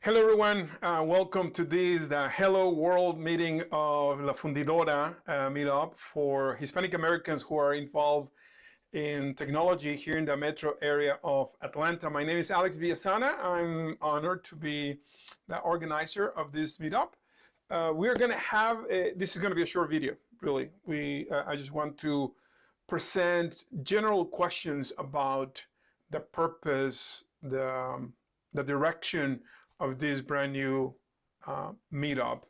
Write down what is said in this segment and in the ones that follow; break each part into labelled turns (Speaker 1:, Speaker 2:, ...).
Speaker 1: Hello, everyone. Welcome to this, the Hello World meeting of La Fundidora Meetup for Hispanic Americans who are involved in technology here in the metro area of Atlanta. My name is Alex Villasana. I'm honored to be the organizer of this meetup. We're going to have, this is going to be a short video, really. I just want to present general questions about the purpose, the direction of this brand new meetup.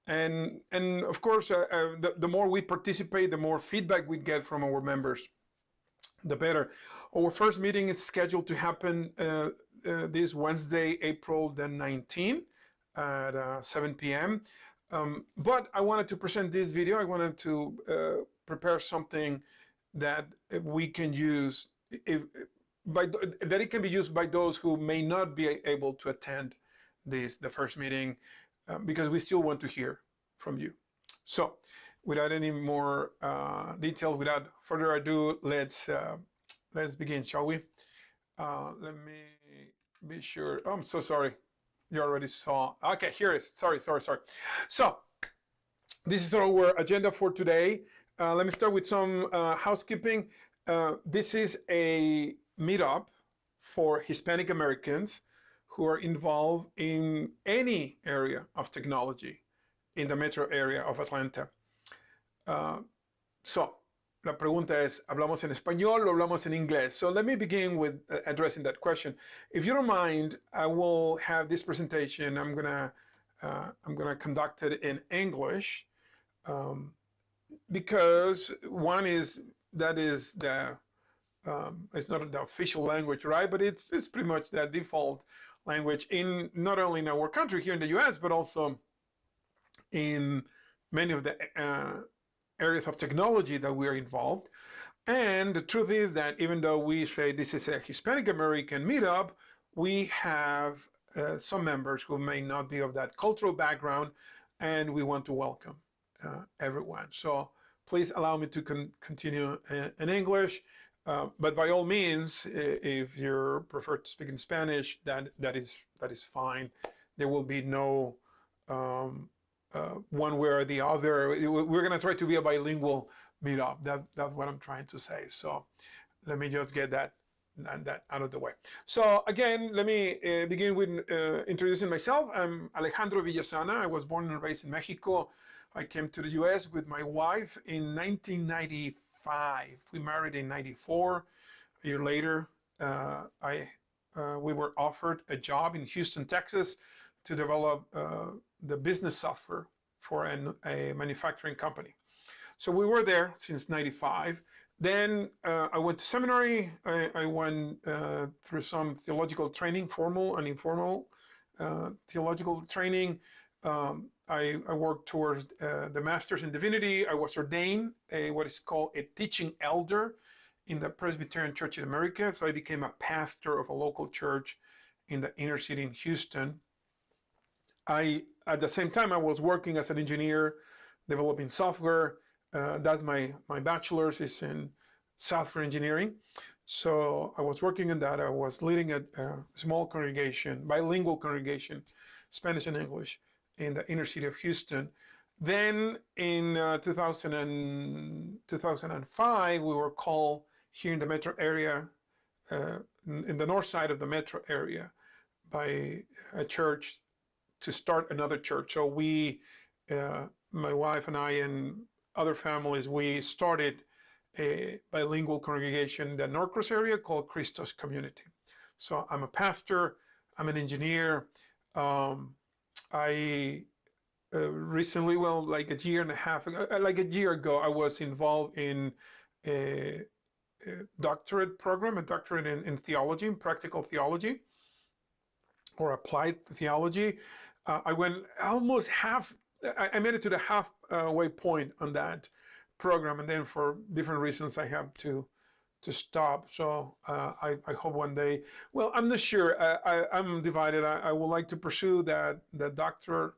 Speaker 1: And of course, the more we participate, the more feedback we get from our members, the better. Our first meeting is scheduled to happen this Wednesday, April the 19th at 7 p.m. But I wanted to present this video. I wanted to prepare something that we can use, that it can be used by those who may not be able to attend the first meeting, because we still want to hear from you. So without any more details, without further ado, let's begin, shall we? Let me be sure. Oh, I'm so sorry. You already saw. Okay, here it is. Sorry. So this is our agenda for today. Let me start with some housekeeping. This is a meetup for Hispanic Americans who are involved in any area of technology in the metro area of Atlanta. So, la pregunta es, ¿hablamos en español o hablamos en inglés? So let me begin with addressing that question. If you don't mind, I will have this presentation. I'm gonna conduct it in English, because one is that is the it's not the official language, right? But it's pretty much the default language in not only in our country here in the U.S., but also in many of the areas of technology that we are involved. And the truth is that even though we say this is a Hispanic American meetup, we have some members who may not be of that cultural background, and we want to welcome everyone. So please allow me to continue in English. But by all means, if you prefer to speak in Spanish, that is fine. There will be no one way or the other. We're going to try to be a bilingual meetup. That's what I'm trying to say. So let me just get that out of the way. So again, let me begin with introducing myself. I'm Alejandro Villasana. I was born and raised in Mexico. I came to the U.S. with my wife in 1995. We married in 94. A year later, we were offered a job in Houston, Texas, to develop the business software for a manufacturing company. So we were there since 95. Then I went to seminary. I went through some theological training, formal and informal theological training. I worked towards the Master's in Divinity. I was ordained what is called a teaching elder in the Presbyterian Church in America. So I became a pastor of a local church in the inner city in Houston. At the same time, I was working as an engineer, developing software. That's my bachelor's is in software engineering. So I was working in that. I was leading a small congregation, bilingual congregation, Spanish and English, in the inner city of Houston. Then in 2005, we were called here in the metro area, in the north side of the metro area, by a church to start another church. So we, my wife and I and other families, we started a bilingual congregation in the Norcross area called Christos Community. So I'm a pastor, I'm an engineer. I recently, well, like a year and a half ago, like a year ago, I was involved in a doctorate program, a doctorate in theology, in practical theology, or applied theology. I went almost I made it to the halfway point on that program, and then for different reasons I have to stop. So I hope one day, well, I'm not sure. I'm divided. I would like to pursue the doctoral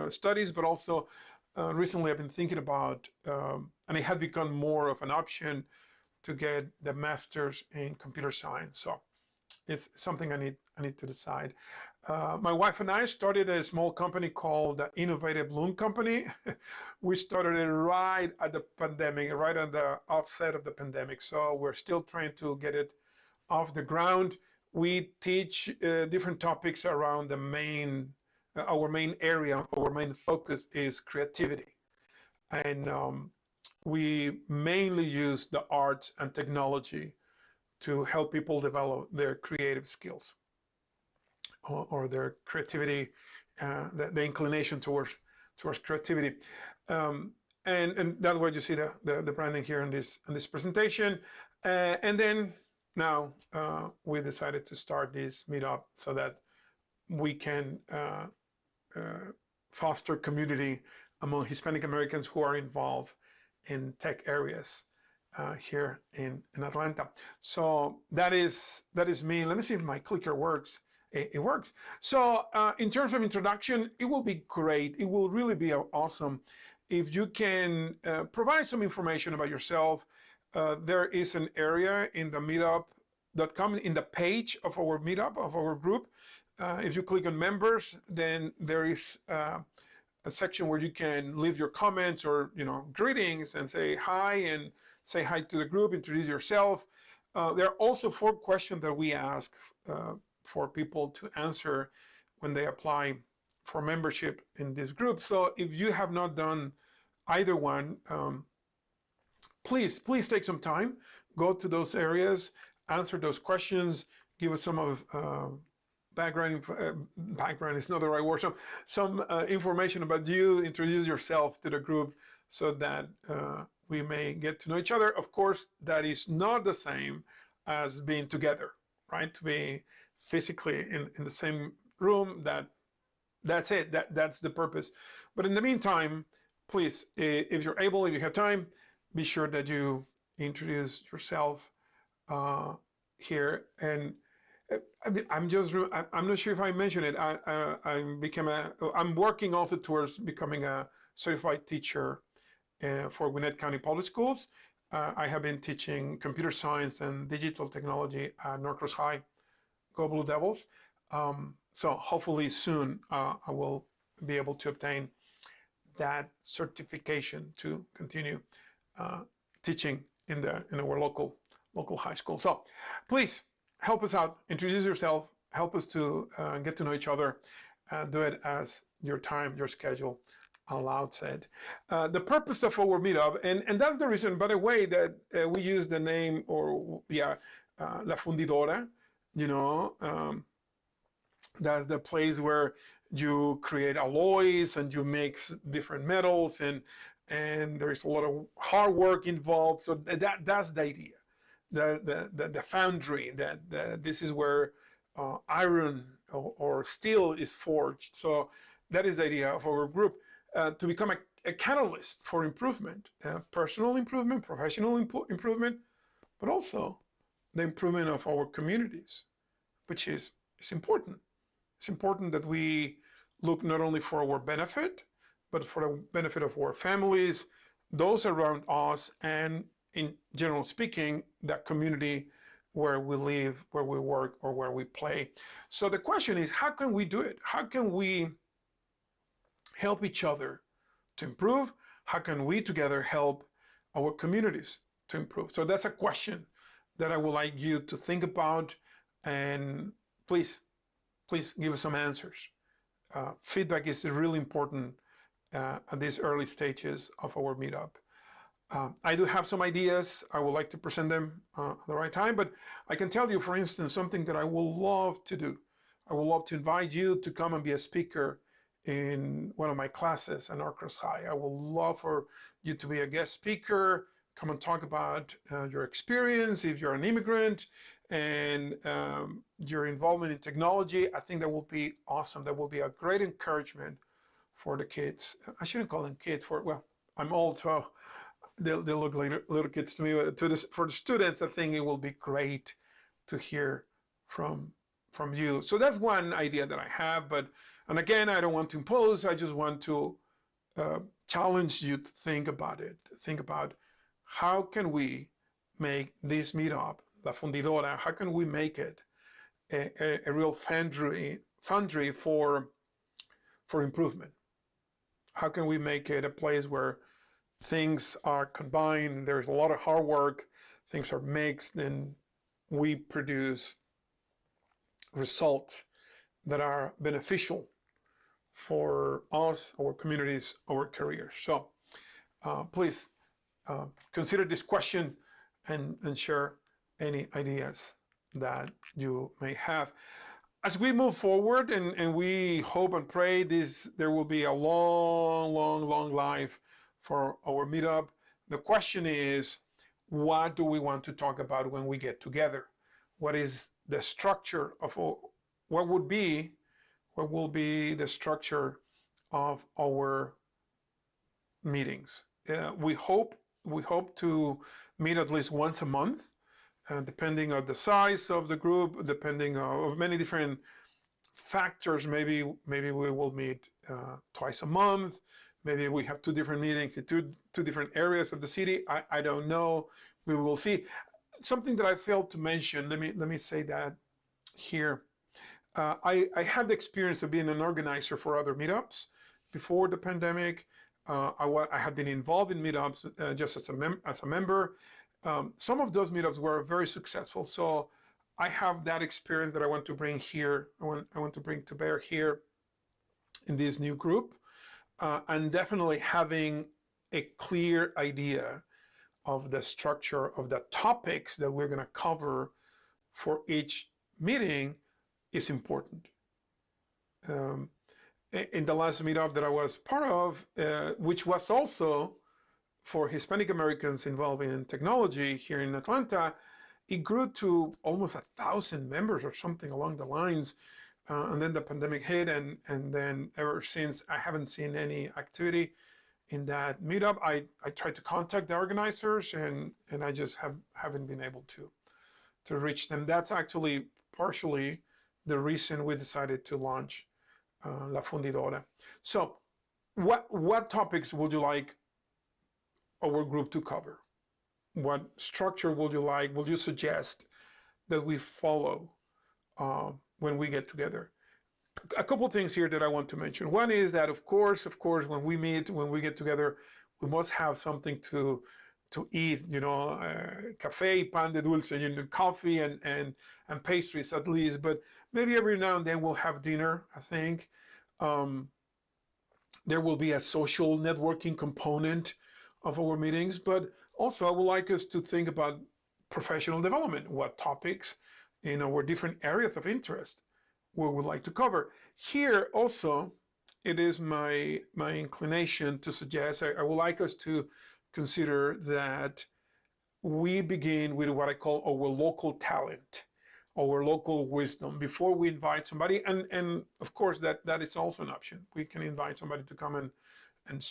Speaker 1: studies, but also recently I've been thinking about, and it had become more of an option to get the master's in computer science. So it's something I need to decide. My wife and I started a small company called the Innovative Loan Company. We started it right at the pandemic, right on the offset of the pandemic. So we're still trying to get it off the ground. We teach different topics around the main, our main area, our main focus is creativity. And we mainly use the arts and technology to help people develop their creative skills or their creativity, the inclination towards creativity. Um, and that's why you see the branding here in this presentation. And then now we decided to start this meetup so that we can foster community among Hispanic Americans who are involved in tech areas here in Atlanta. So that is me. Let me see if my clicker works. It works. So in terms of introduction, it will be great. It will really be awesome if you can provide some information about yourself. There is an area in the meetup.com, in the page of our meetup, of our group. If you click on members, then there is a section where you can leave your comments or greetings and say hi and say hi to the group, introduce yourself. There are also 4 questions that we ask for people to answer when they apply for membership in this group. So if you have not done either one, please take some time, go to those areas, answer those questions, give us some of background is not the right word, some information about you, introduce yourself to the group so that we may get to know each other. Of course, that is not the same as being together, right? To be physically in the same room, that's it, that's the purpose. But in the meantime, please, if you're able, if you have time, be sure that you introduce yourself here. And I'm not sure if I mentioned it. I'm working also towards becoming a certified teacher for Gwinnett County Public Schools. I have been teaching computer science and digital technology at Norcross High. Go Blue Devils. So hopefully soon I will be able to obtain that certification to continue teaching in our local high school. So please help us out, introduce yourself, help us to get to know each other, do it as your time, your schedule allows it. The purpose of our meetup, and that's the reason, by the way, that we use the name, La Fundidora, that's the place where you create alloys and you mix different metals, and there's a lot of hard work involved. So that's the idea. The foundry, that this is where iron or steel is forged. So that is the idea of our group, to become a catalyst for improvement, personal improvement, professional improvement, but also the improvement of our communities, which is important. It's important that we look not only for our benefit, but for the benefit of our families, those around us, and in general speaking, that community where we live, where we work, or where we play. So the question is, how can we do it? How can we help each other to improve? How can we together help our communities to improve? So that's a question that I would like you to think about, and please give us some answers. Feedback is really important at these early stages of our meetup. I do have some ideas. I would like to present them at the right time, but I can tell you, for instance, something that I would love to do. I would love to invite you to come and be a speaker in one of my classes at Norcross High. I would love for you to be a guest speaker, come and talk about your experience. If you're an immigrant and your involvement in technology, I think that will be awesome. That will be a great encouragement for the kids. I shouldn't call them kids, well, I'm old, so they look like little kids to me. For the students, I think it will be great to hear from you. So that's one idea that I have. And again, I don't want to impose. I just want to challenge you to think about it. Think about how can we make this meetup, La Fundidora, how can we make it a real foundry for improvement. How can we make it a place where things are combined, there's a lot of hard work, things are mixed, and we produce results that are beneficial for us, our communities, our careers. So please consider this question and share any ideas that you may have. As we move forward, and we hope and pray there will be a long life for our meetup. The question is, what do we want to talk about when we get together? What is the structure of what will be the structure of our meetings? We hope to meet at least once a month, depending on the size of the group, depending on many different factors. Maybe we will meet twice a month. Maybe we have two different meetings in two different areas of the city. I don't know. We will see. Something that I failed to mention. Let me say that here. I had the experience of being an organizer for other meetups before the pandemic. I had been involved in meetups just as a member. Some of those meetups were very successful. So I have that experience that I want to bring here. I want to bring to bear here in this new group, and definitely having a clear idea of the structure of the topics that we're going to cover for each meeting is important. In the last meetup that I was part of, which was also for Hispanic Americans involved in technology here in Atlanta, it grew to almost 1,000 members or something along the lines. And then the pandemic hit, and then ever since, I haven't seen any activity in that meetup. I tried to contact the organizers, and I just haven't been able to reach them. That's actually partially the reason we decided to launch La Fundidora. So what topics would you like our group to cover? What structure would you suggest that we follow when we get together? A couple of things here that I want to mention. One is that, of course, when we get together, we must have something to eat, cafe, pan de dulce, coffee and pastries at least. But maybe every now and then we'll have dinner, I think. There will be a social networking component of our meetings, but also I would like us to think about professional development, what topics in our different areas of interest we would like to cover. Here also, it is my inclination to suggest, I would like us to consider that we begin with what I call our local talent, our local wisdom, before we invite somebody. And of course, that is also an option. We can invite somebody to come and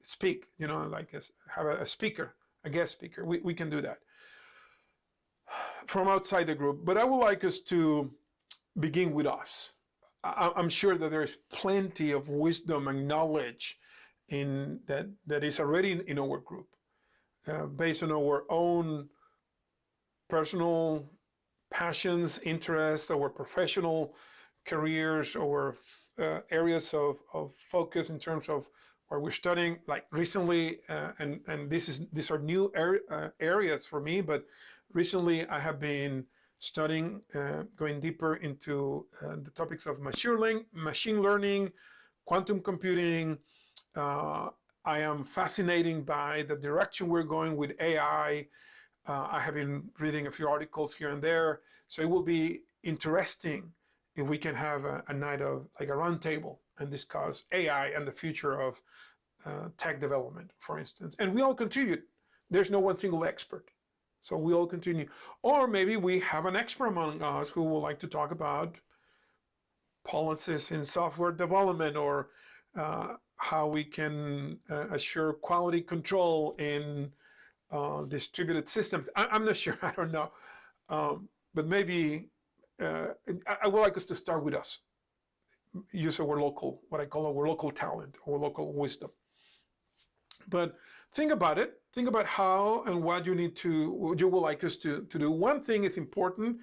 Speaker 1: speak, have a speaker, a guest speaker. We can do that from outside the group. But I would like us to begin with us. I'm sure that there's plenty of wisdom and knowledge that is already in our group, based on our own personal passions, interests, our professional careers, our areas of focus in terms of what we're studying. Like recently, and these are new areas for me, but recently I have been studying, going deeper into the topics of machine learning, quantum computing. I am fascinated by the direction we're going with AI. I have been reading a few articles here and there, so it will be interesting if we can have a night of like a roundtable and discuss AI and the future of tech development, for instance. And we all contribute. There's no one single expert. So we all continue. Or maybe we have an expert among us who would like to talk about policies in software development, or how we can assure quality control in distributed systems. I'm not sure. I don't know. But maybe I would like us to start with us. Use our local, what I call our local talent, our local wisdom. But think about it. Think about how and what you would like us to do. One thing is important,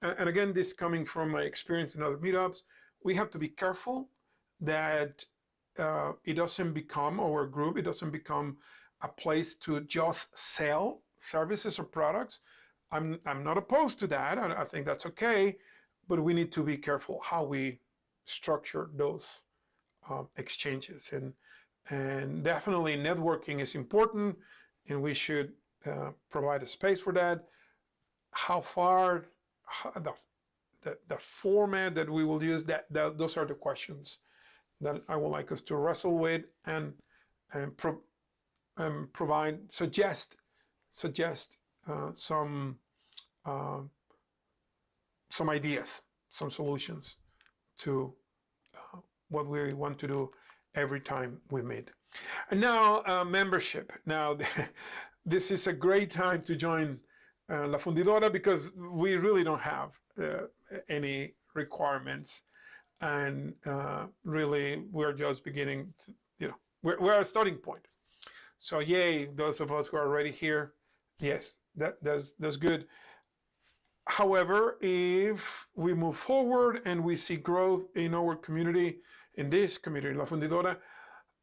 Speaker 1: and again, this coming from my experience in other meetups, we have to be careful that it doesn't become our group, it doesn't become a place to just sell services or products. I'm not opposed to that. I think that's okay, but we need to be careful how we structure those exchanges. And definitely networking is important, and we should provide a space for that. How far, the format that we will use, those are the questions that I would like us to wrestle with and provide, suggest uh, some ideas, some solutions to what we want to do every time we meet. And now membership. Now this is a great time to join La Fundidora because we really don't have any requirements, and really we're just beginning to, we're at a starting point. So yay, those of us who are already here, yes, that's good. However, if we move forward and we see growth in our community, in this community, La Fundidora,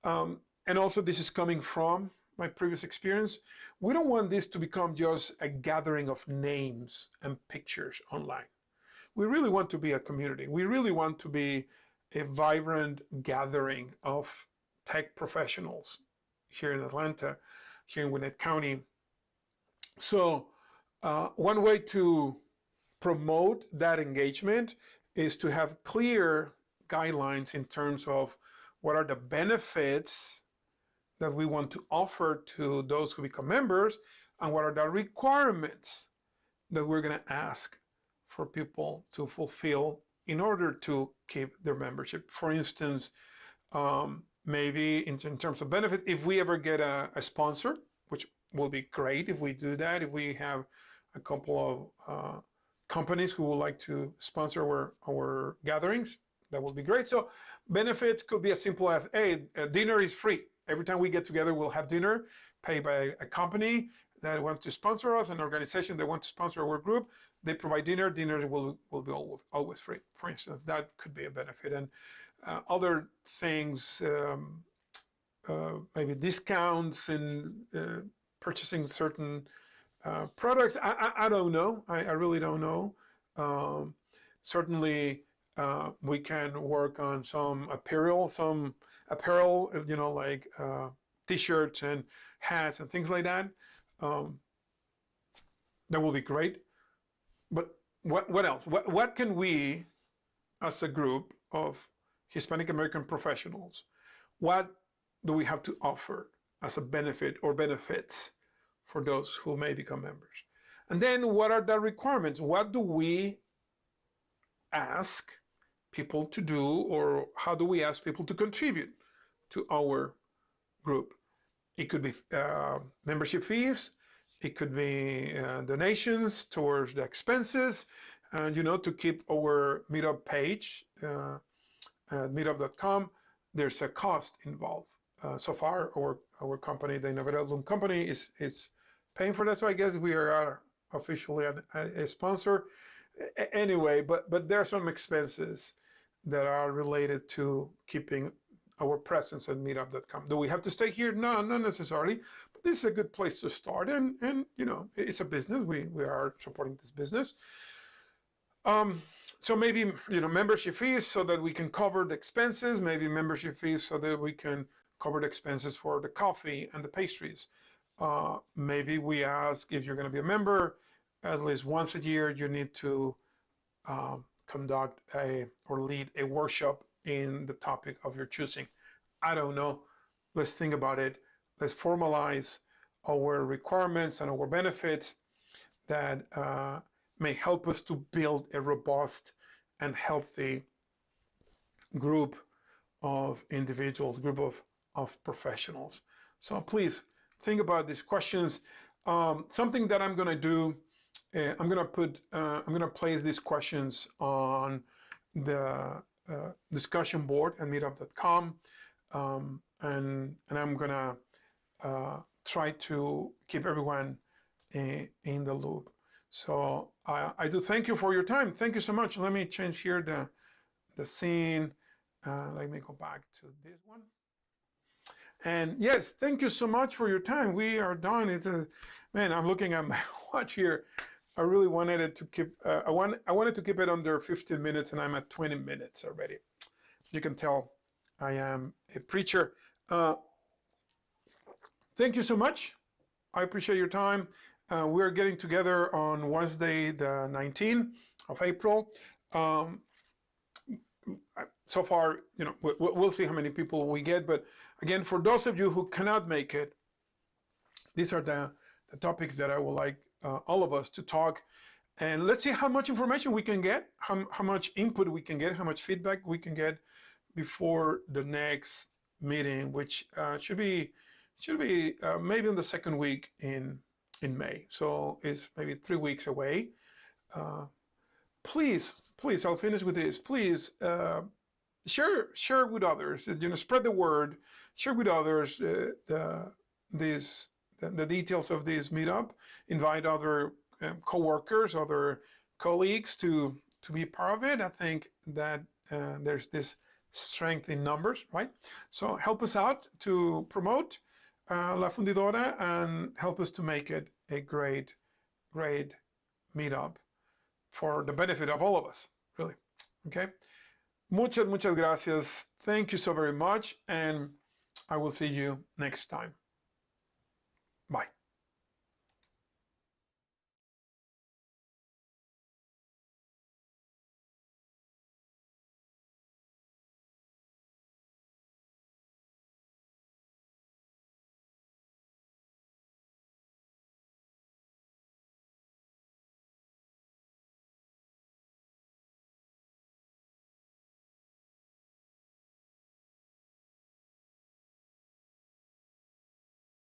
Speaker 1: and also this is coming from my previous experience, we don't want this to become just a gathering of names and pictures online. We really want to be a community. We really want to be a vibrant gathering of tech professionals here in Atlanta, here in Gwinnett County. So one way to promote that engagement is to have clear guidelines in terms of what are the benefits that we want to offer to those who become members, and what are the requirements that we're going to ask for people to fulfill in order to keep their membership. For instance, maybe in terms of benefit, if we ever get a sponsor, which will be great if we do that, if we have a couple of companies who would like to sponsor our gatherings, that would be great. So benefits could be as simple as, hey, dinner is free. Every time we get together, we'll have dinner paid by a company that wants to sponsor us, an organization that wants to sponsor our group. They provide dinner. Dinner will be always free. For instance, that could be a benefit. And other things, maybe discounts and purchasing certain products. I don't know. I really don't know. Certainly, we can work on some apparel, like T-shirts and hats and things like that. That will be great. But what else? What can we, as a group of Hispanic American professionals, what do we have to offer as a benefit or benefits for those who may become members? And then what are the requirements? What do we ask people to do, or how do we ask people to contribute to our group? It could be membership fees. It could be donations towards the expenses, and to keep our meetup page at meetup.com. There's a cost involved. So far, our company, the Innovative Loan Company, is paying for that. So I guess we are officially a sponsor. Anyway, but there are some expenses that are related to keeping our presence at meetup.com. Do we have to stay here? No, not necessarily. But this is a good place to start, and it's a business. We are supporting this business. So maybe membership fees so that we can cover the expenses. Maybe membership fees so that we can cover the expenses for the coffee and the pastries. Maybe we ask, if you're going to be a member, at least once a year you need to conduct or lead a workshop in the topic of your choosing. I don't know. Let's think about it. Let's formalize our requirements and our benefits that may help us to build a robust and healthy group of individuals, group of professionals. So please think about these questions. Something that I'm going to do, I'm going to place these questions on the discussion board at meetup.com, and I'm going to try to keep everyone in the loop. So I do thank you for your time. Thank you so much. Let me change here the scene. Let me go back to this one. And yes, thank you so much for your time. We are done. Man, I'm looking at my watch here. I really wanted it to keep, I wanted to keep it under 15 minutes and I'm at 20 minutes already. You can tell I am a preacher. Uh, Thank you so much. I appreciate your time. We're getting together on Wednesday, the 19th of April. Um, so far, we'll see how many people we get. But again, for those of you who cannot make it, these are the topics that I would like all of us to talk. And let's see how much information we can get, how much input we can get, how much feedback we can get before the next meeting, which should be maybe in the second week in May. So it's maybe 3 weeks away. Uh, please, I'll finish with this. Please share with others. Spread the word. Share with others the details of this meetup. Invite other coworkers, other colleagues to be part of it. I think that there's this strength in numbers, right? So help us out to promote La Fundidora and help us to make it a great meetup for the benefit of all of us, really. Okay. Muchas gracias. Thank you so very much, and I will see you next time. Bye.